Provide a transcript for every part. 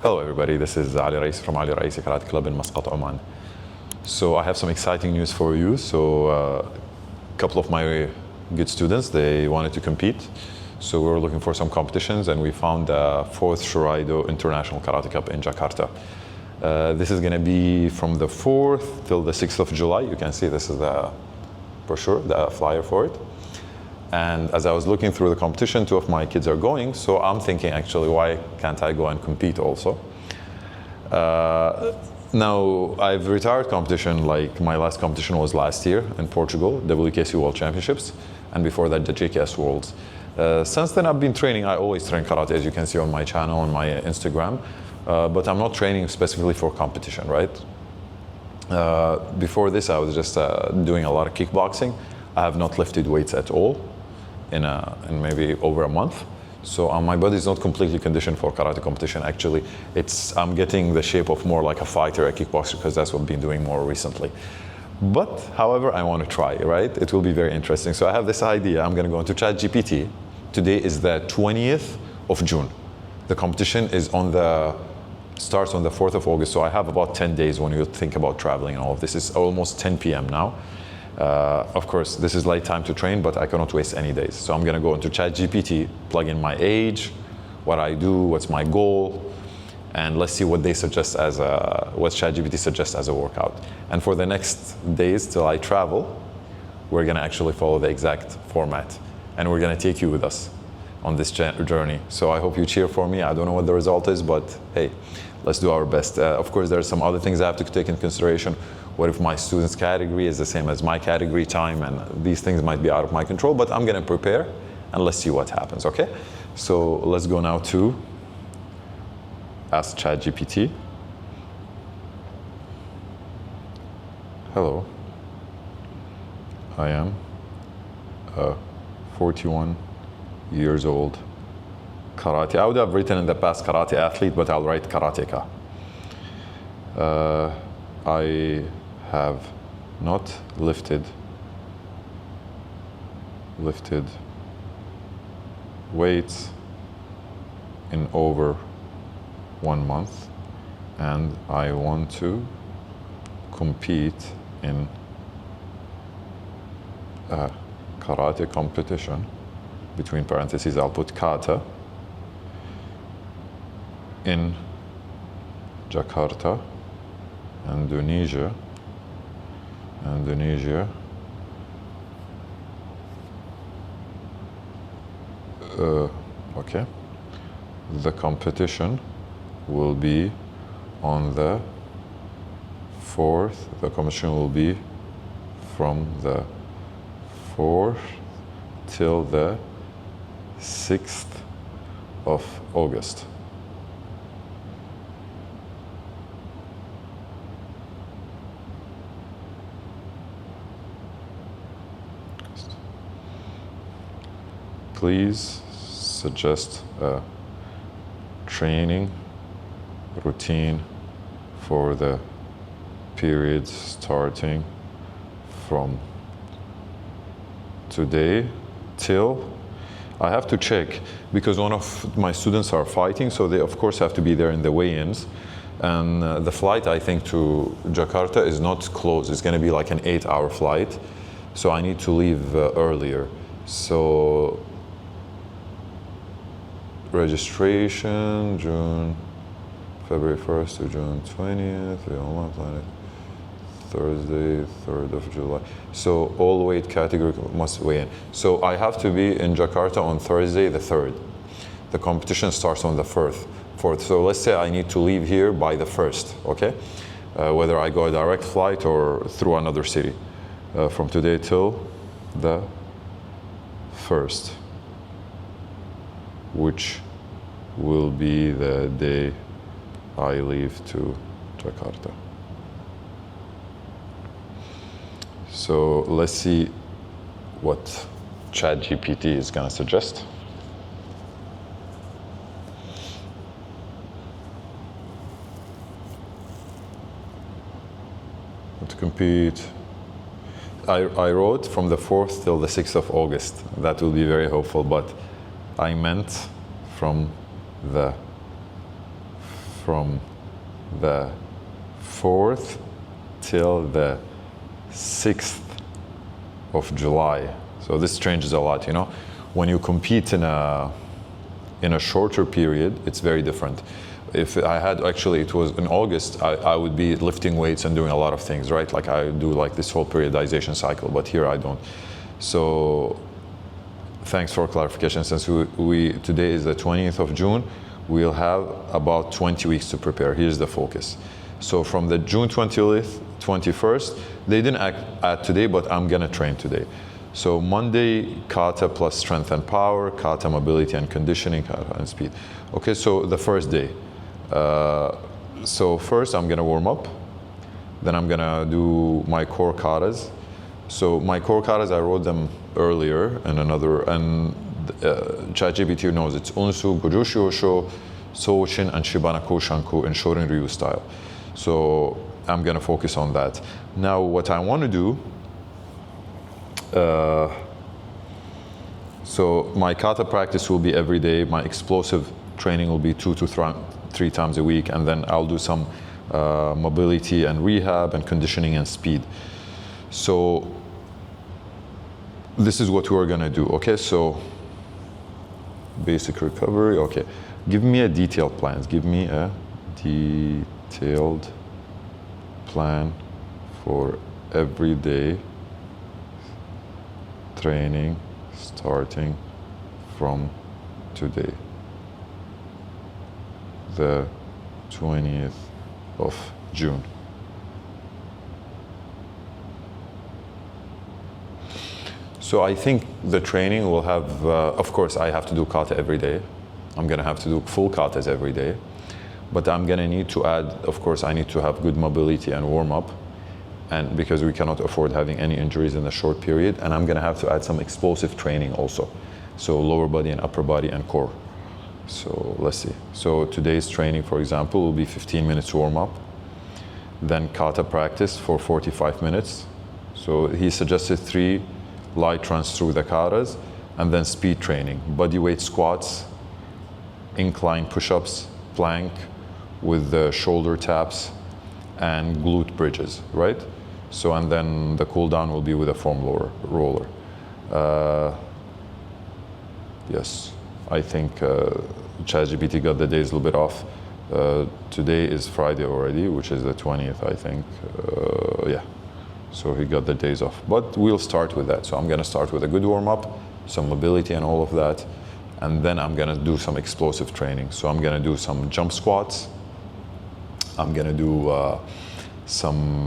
Hello everybody, this is Al-Raisi from Al-Raisi Karate Club in Muscat, Oman. So I have some exciting news for you. So a couple of my good students, they wanted to compete. So we were looking for some competitions and we found the 4th Shuraido International Karate Cup in Jakarta. This is going to be from the 4th till the 6th of July. You can see this is the brochure, the flyer for it. And as I was looking through the competition, 2 of my kids are going, so I'm thinking actually, why can't I go and compete also? Now, I've retired competition, like my last competition was last year in Portugal, WKC World Championships, and before that the JKS Worlds. Since then I've been training. I always train karate, as you can see on my channel, on my Instagram, but I'm not training specifically for competition, right? Before this I was just doing a lot of kickboxing. I have not lifted weights at all in maybe over a month. So my body is not completely conditioned for karate competition. Actually, I'm getting the shape of more like a fighter, a kickboxer, because that's what I've been doing more recently. But, however, I want to try, right? It will be very interesting. So I have this idea. I'm going to go into ChatGPT. Today is the 20th of June. The competition starts on the 4th of August. So I have about 10 days when you think about traveling and all of this. It's almost 10 p.m. now. Of course, this is late time to train, but I cannot waste any days. So I'm going to go into ChatGPT, plug in my age, what I do, what's my goal, and let's see what they suggest what ChatGPT suggests as a workout. And for the next days till I travel, we're going to actually follow the exact format, and we're going to take you with us on this journey. So I hope you cheer for me. I don't know what the result is, but hey, let's do our best. Of course, there are some other things I have to take into consideration. What if my student's category is the same as my category time, and these things might be out of my control, but I'm going to prepare and let's see what happens, okay? So let's go now to Ask ChatGPT. Hello, I am a 41 years old karate. I would have written in the past karate athlete, but I'll write karateka. I have not lifted weights in over 1 month, and I want to compete in a karate competition, between parentheses I'll put kata, in Jakarta, Indonesia. Okay. The competition will be on the 4th. The competition will be from the 4th till the 6th of August. Please suggest a training routine for the period starting from today till, I have to check because one of my students are fighting, so they of course have to be there in the weigh-ins. And the flight, I think, to Jakarta is not close. It's going to be like an 8-hour flight, so I need to leave earlier. So registration, February 1st to June 20th, the online planet, Thursday, 3rd of July. So all weight category must weigh in. So I have to be in Jakarta on Thursday, the 3rd. The competition starts on the 4th. So let's say I need to leave here by the 1st, okay? Whether I go a direct flight or through another city. From today till the 1st. Which will be the day I leave to Jakarta. So let's see what ChatGPT is going to suggest. To compete, I wrote from the 4th till the 6th of August. That will be very helpful, but I meant from the from the 4th till the 6th of July. So this changes a lot, you know. When you compete in a shorter period, it's very different. If I had, actually it was in August, I would be lifting weights and doing a lot of things, right? Like I do like this whole periodization cycle, but here I don't. So thanks for clarification. Since we today is the 20th of June, we'll have about 20 weeks to prepare. Here's the focus. So from the June 20th, 21st, they didn't add today, but I'm gonna train today. So Monday, kata plus strength and power, kata mobility and conditioning, kata and speed. Okay, so the first day. So first I'm gonna warm up, then I'm gonna do my core katas. So my core katas, I wrote them earlier in another, and ChatGPT knows it's Unsu, Gojushi Osho, Soushin, and Shibana Koshanku in Shorin Ryu style. So I'm gonna focus on that. Now what I wanna do, so my kata practice will be every day. My explosive training will be 2 to 3 times a week, and then I'll do some mobility and rehab and conditioning and speed. So this is what we're gonna do, okay? So basic recovery, okay. Give me a detailed plan. Give me a detailed plan for every day training starting from today, the 20th of June. So I think the training will have, of course, I have to do kata every day. I'm gonna have to do full katas every day, but I'm gonna need to add, of course, I need to have good mobility and warm up, and because we cannot afford having any injuries in a short period, and I'm gonna have to add some explosive training also. So lower body and upper body and core. So let's see. So today's training, for example, will be 15 minutes warm up, then kata practice for 45 minutes. So he suggested 3 light runs through the katas, and then speed training, body weight squats, incline push-ups, plank with the shoulder taps, and glute bridges, right? So, and then the cool down will be with a foam roller. Yes, I think ChatGPT got the days a little bit off. Today is Friday already, which is the 20th, I think. Yeah, so he got the days off. But we'll start with that. So I'm gonna start with a good warm-up, some mobility and all of that, and then I'm gonna do some explosive training. So I'm gonna do some jump squats. I'm gonna do some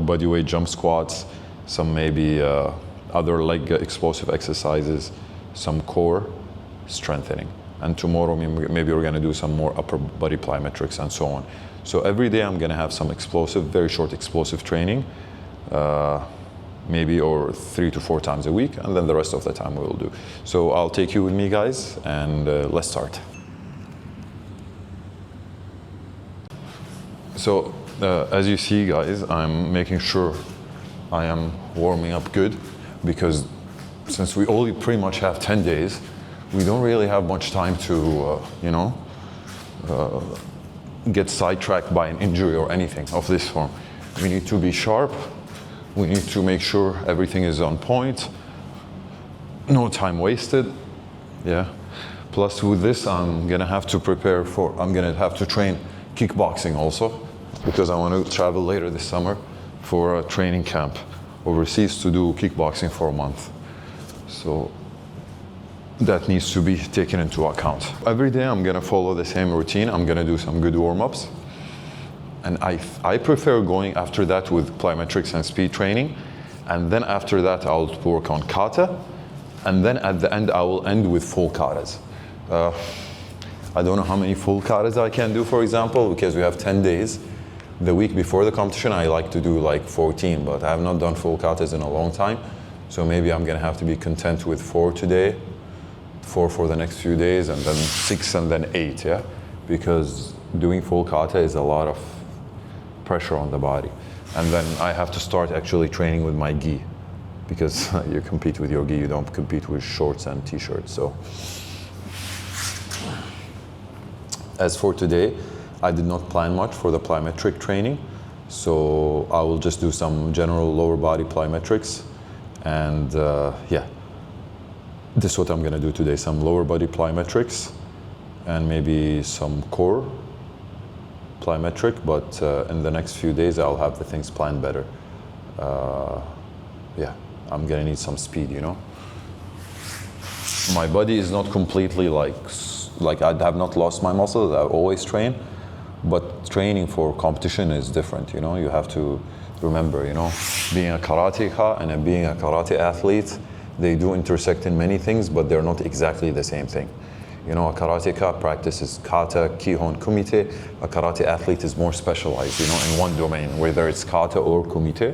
body weight jump squats, some maybe other leg explosive exercises, some core strengthening. And tomorrow maybe we're gonna do some more upper body plyometrics and so on. So every day I'm gonna have some explosive, very short explosive training, maybe or 3 to 4 times a week, and then the rest of the time we'll do. So I'll take you with me, guys, and let's start. So as you see, guys, I'm making sure I am warming up good, because since we only pretty much have 10 days, we don't really have much time to, get sidetracked by an injury or anything of this form. We need to be sharp. We need to make sure everything is on point. No time wasted. Yeah. Plus with this, I'm gonna have to train kickboxing also, because I want to travel later this summer for a training camp overseas to do kickboxing for a month. So that needs to be taken into account. Every day I'm gonna follow the same routine. I'm gonna do some good warm-ups. And I prefer going after that with plyometrics and speed training. And then after that, I'll work on kata. And then at the end, I will end with full katas. I don't know how many full katas I can do, for example, because we have 10 days. The week before the competition, I like to do like 14, but I have not done full katas in a long time. So maybe I'm gonna have to be content with 4 today, 4 for the next few days, and then 6 and then 8, yeah? Because doing full kata is a lot of pressure on the body. And then I have to start actually training with my gi, because you compete with your gi, you don't compete with shorts and t-shirts. So As for today, I did not plan much for the plyometric training, so I will just do some general lower body plyometrics, and yeah, this is what I'm gonna do today, some lower body plyometrics and maybe some core plyometric, but in the next few days I'll have the things planned better. Yeah, I'm gonna need some speed, you know. My body is not completely like I have not lost my muscles. I always train, but training for competition is different, you know. You have to remember, you know, being a karateka and being a karate athlete, they do intersect in many things, but they're not exactly the same thing. You know, a karateka practices kata, kihon, kumite. A karate athlete is more specialized, you know, in one domain, whether it's kata or kumite.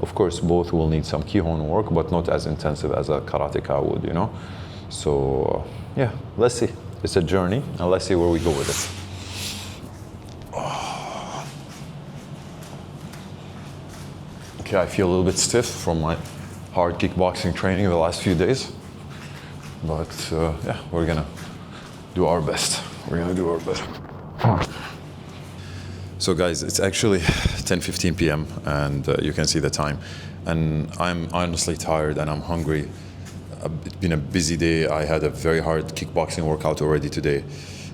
Of course, both will need some kihon work, but not as intensive as a karateka would, you know. So, yeah, let's see. It's a journey, and let's see where we go with it. Okay, I feel a little bit stiff from my hard kickboxing training the last few days, but yeah, we're gonna do our best. We're gonna do our best. So guys, it's actually 10:15 p.m. and you can see the time, and I'm honestly tired and I'm hungry. It's been a busy day. I had a very hard kickboxing workout already today.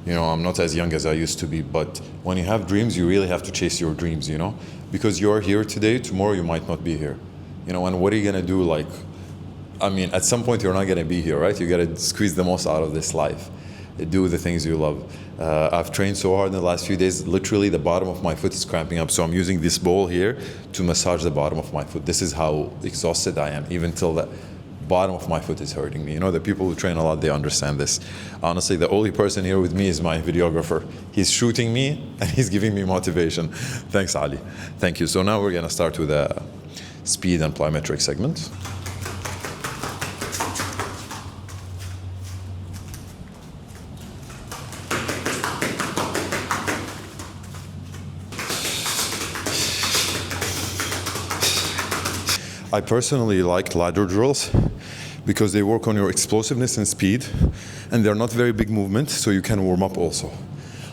You know, I'm not as young as I used to be, but when you have dreams, you really have to chase your dreams, you know? Because you're here today, tomorrow you might not be here. You know, and what are you gonna do? Like, I mean, at some point you're not gonna be here, right? You gotta squeeze the most out of this life. Do the things you love. I've trained so hard in the last few days, literally the bottom of my foot is cramping up. So I'm using this ball here to massage the bottom of my foot. This is how exhausted I am, even till the bottom of my foot is hurting me. You know, the people who train a lot, they understand this. Honestly, the only person here with me is my videographer. He's shooting me and he's giving me motivation. Thanks, Ali. Thank you. So now we're gonna start with the speed and plyometric segment. I personally like ladder drills because they work on your explosiveness and speed, and they're not very big movements, so you can warm up also.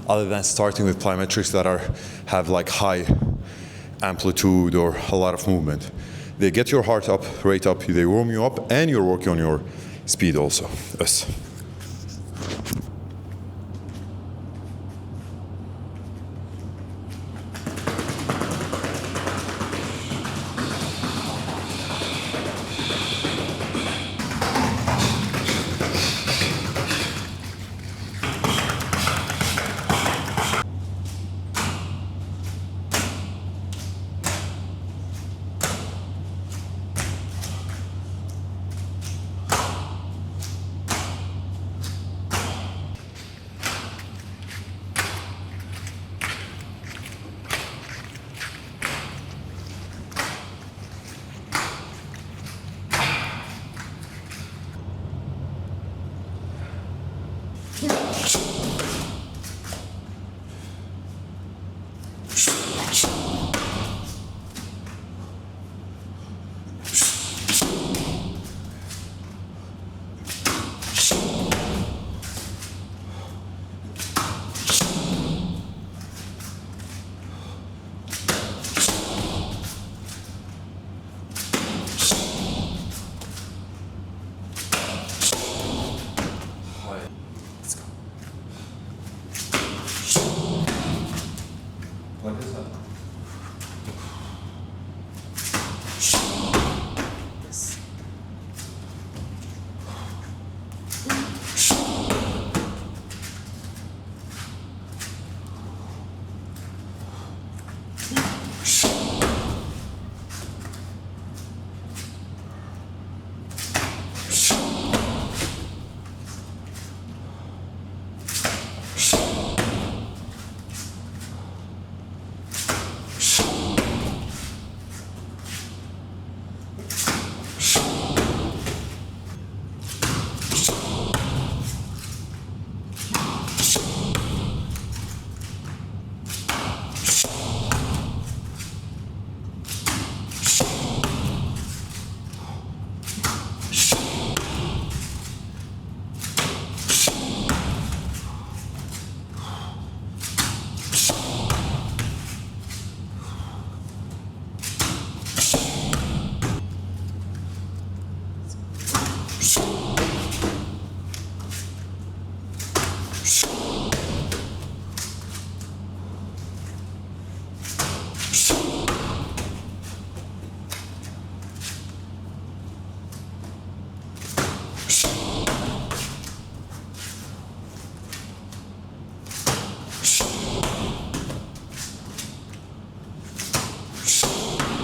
Other than starting with plyometrics that have like high amplitude or a lot of movement. They get your heart up, rate up, they warm you up, and you're working on your speed also. Yes.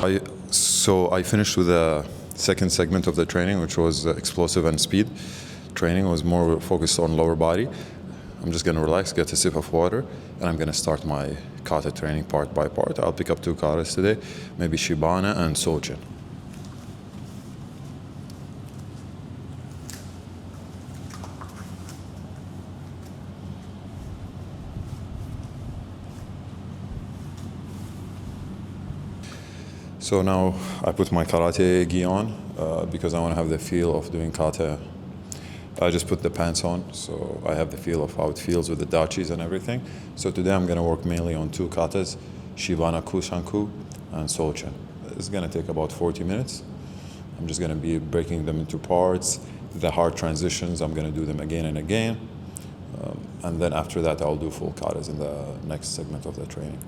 I finished with the second segment of the training, which was explosive and speed training. It was more focused on lower body. I'm just gonna relax, get a sip of water, and I'm gonna start my kata training part by part. I'll pick up 2 katas today, maybe Shibana and Sojin. So now I put my karate gi on because I want to have the feel of doing kata. I just put the pants on, so I have the feel of how it feels with the dachis and everything. So today I'm going to work mainly on 2 katas, Shibana Kushanku and Sojin. It's going to take about 40 minutes. I'm just going to be breaking them into parts. The hard transitions, I'm going to do them again and again. And then after that, I'll do full katas in the next segment of the training.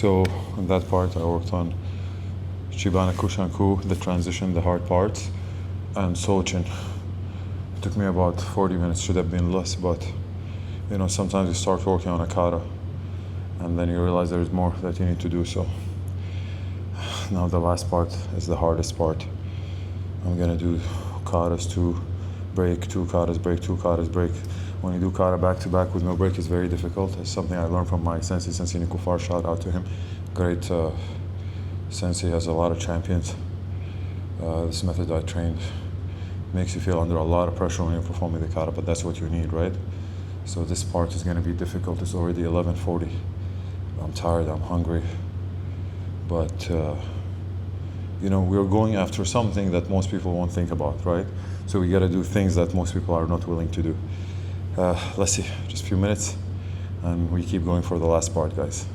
So in that part, I worked on Shibana Kushanku, the transition, the hard parts, and Sochin. It took me about 40 minutes, should have been less, but you know, sometimes you start working on a kata and then you realize there's more that you need to do. So now the last part is the hardest part. I'm gonna do katas to break, two katas break, two katas break. When you do kata back to back with no break, it's very difficult. It's something I learned from my sensei Nikufar. Shout out to him. Great sensei, has a lot of champions. This method I trained makes you feel under a lot of pressure when you're performing the kata, but that's what you need, right? So this part is gonna be difficult. It's already 11:40. I'm tired, I'm hungry. But you know, we're going after something that most people won't think about, right? So we gotta do things that most people are not willing to do. Let's see, just a few minutes, and we keep going for the last part, guys.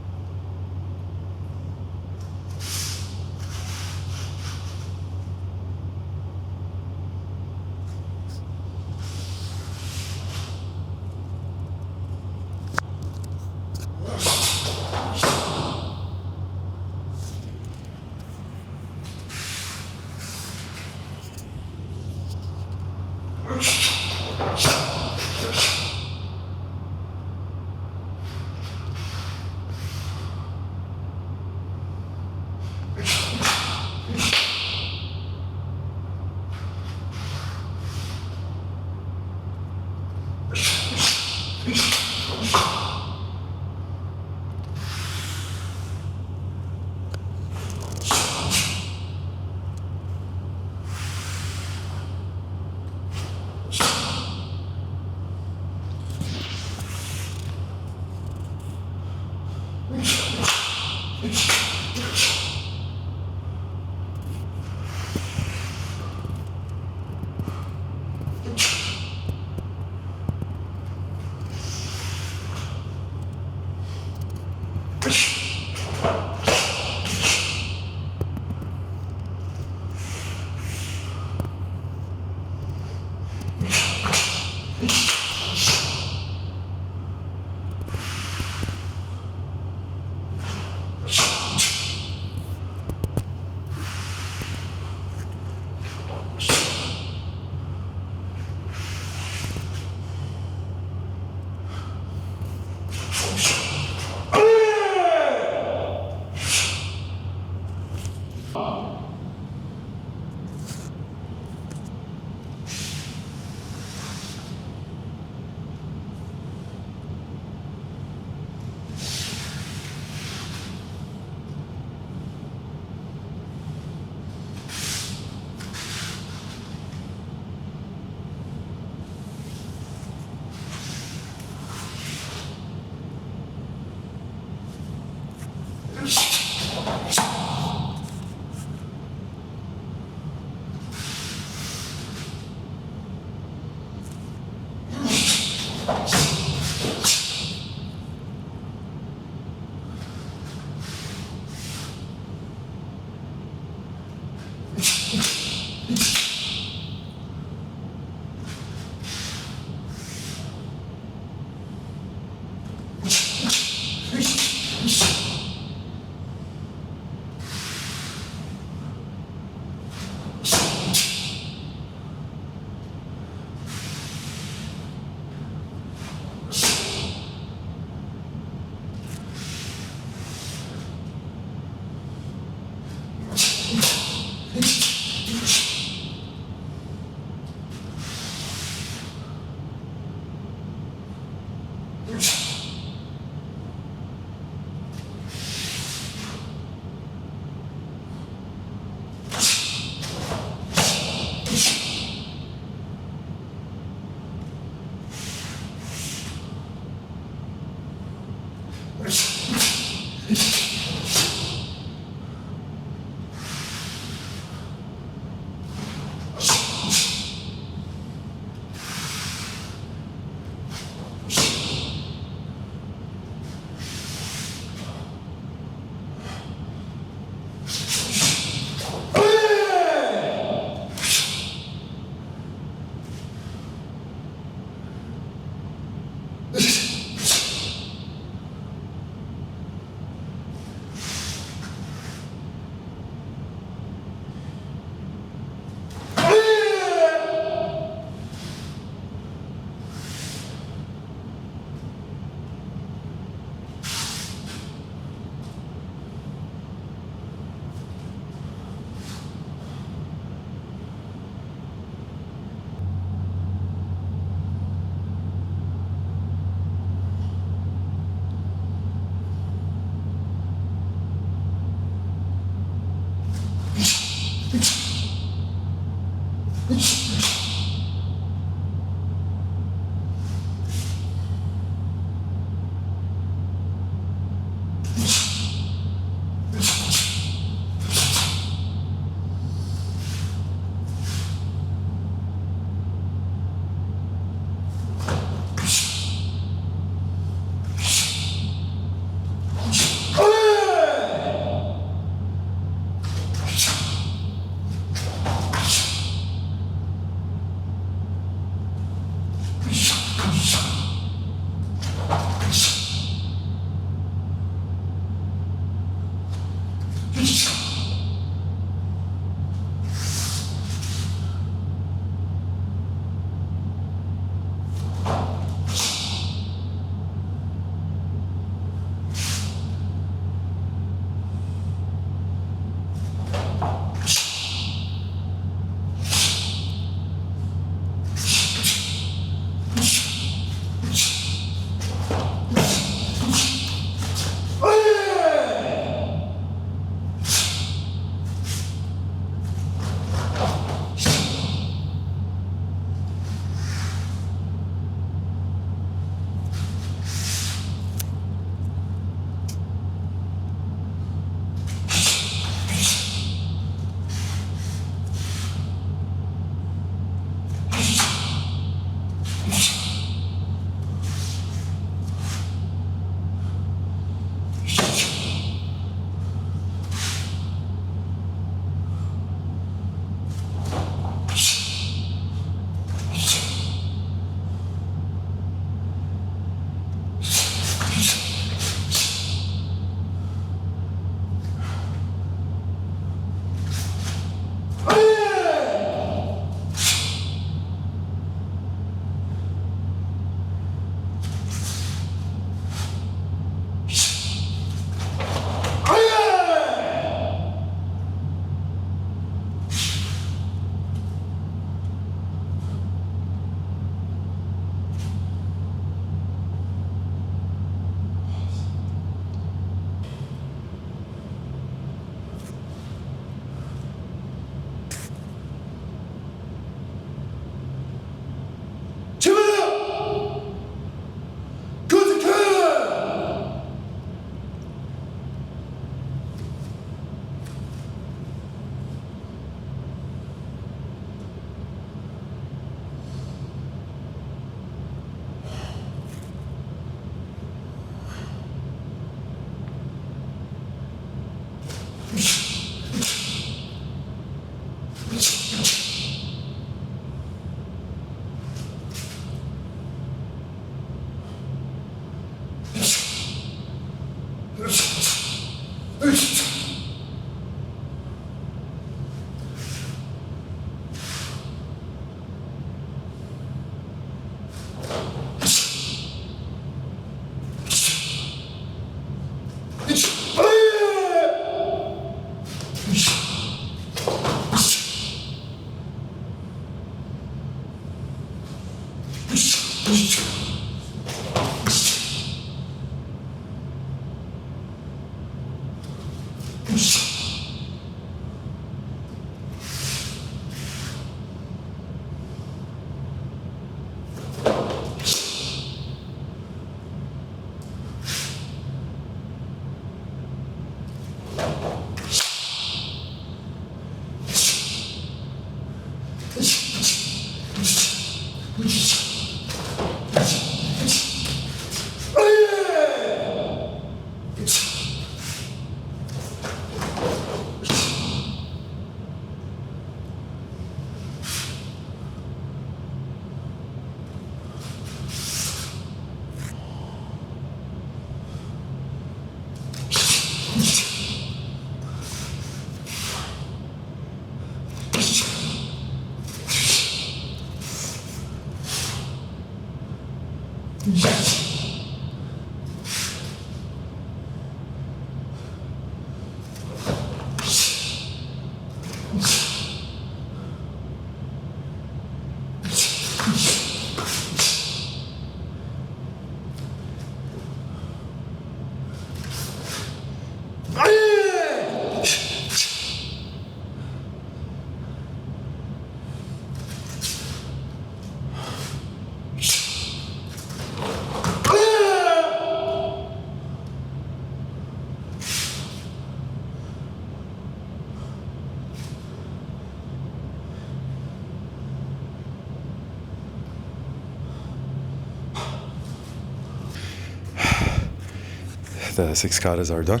The 6 katas are done.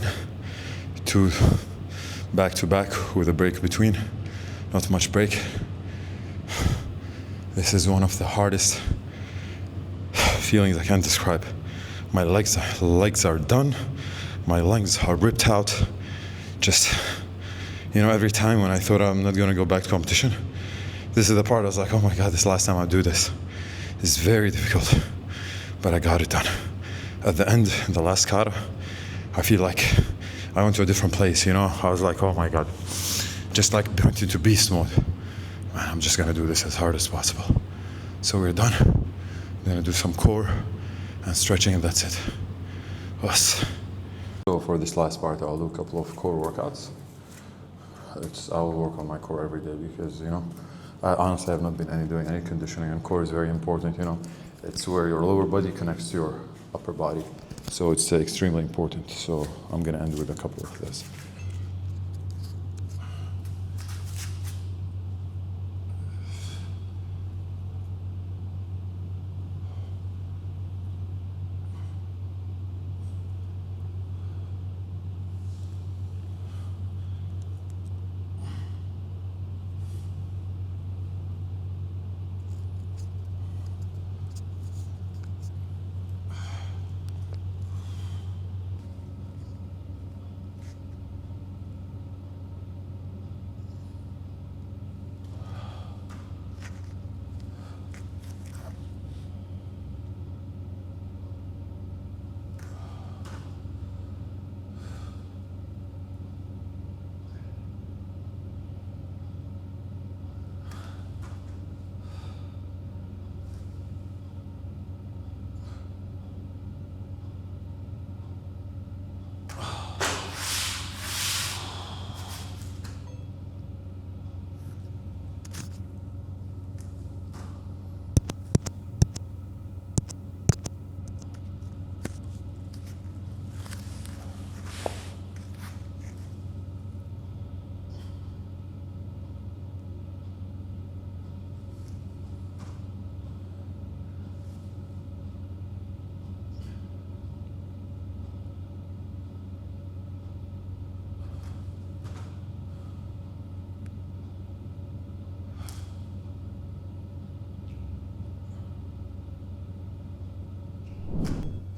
2 back to back with a break between. Not much break. This is one of the hardest feelings I can't describe. My legs are done. My lungs are ripped out. Just, every time when I thought I'm not gonna go back to competition, this is the part I was like, oh my God, this last time I'll do this. It's very difficult, but I got it done. At the end, the last kata, I feel like I went to a different place, I was like, oh my God, just like went into beast mode. Man, I'm just gonna do this as hard as possible. So we're done. I'm gonna do some core and stretching, and that's it. Us. So for this last part, I'll do a couple of core workouts. I'll work on my core every day because, I honestly have not been doing any conditioning, and core is very important, It's where your lower body connects to your upper body. So it's extremely important. So I'm gonna end with a couple of this.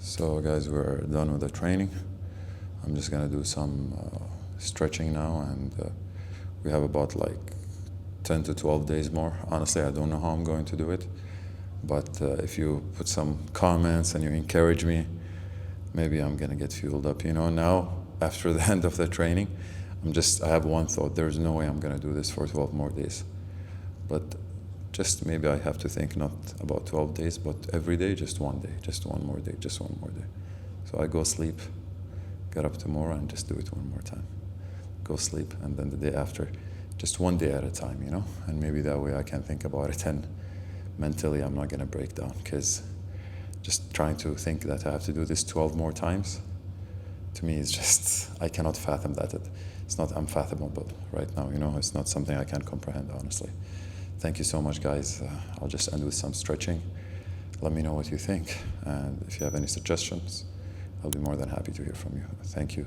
So guys, we're done with the training. I'm just gonna do some stretching now, and we have about like 10 to 12 days more. Honestly, I don't know how I'm going to do it, but if you put some comments and you encourage me, maybe I'm gonna get fueled up. Now after the end of the training, I have one thought: there's no way I'm gonna do this for 12 more days. But just maybe I have to think not about 12 days, but every day, just one day, just one more day, just one more day. So I go sleep, get up tomorrow and just do it one more time. Go sleep, and then the day after, just one day at a time, And maybe that way I can think about it, and mentally I'm not gonna break down, because just trying to think that I have to do this 12 more times, to me is just, I cannot fathom that. It's not unfathomable right now, It's not something I can comprehend, honestly. Thank you so much, guys. I'll just end with some stretching. Let me know what you think, and if you have any suggestions, I'll be more than happy to hear from you. Thank you.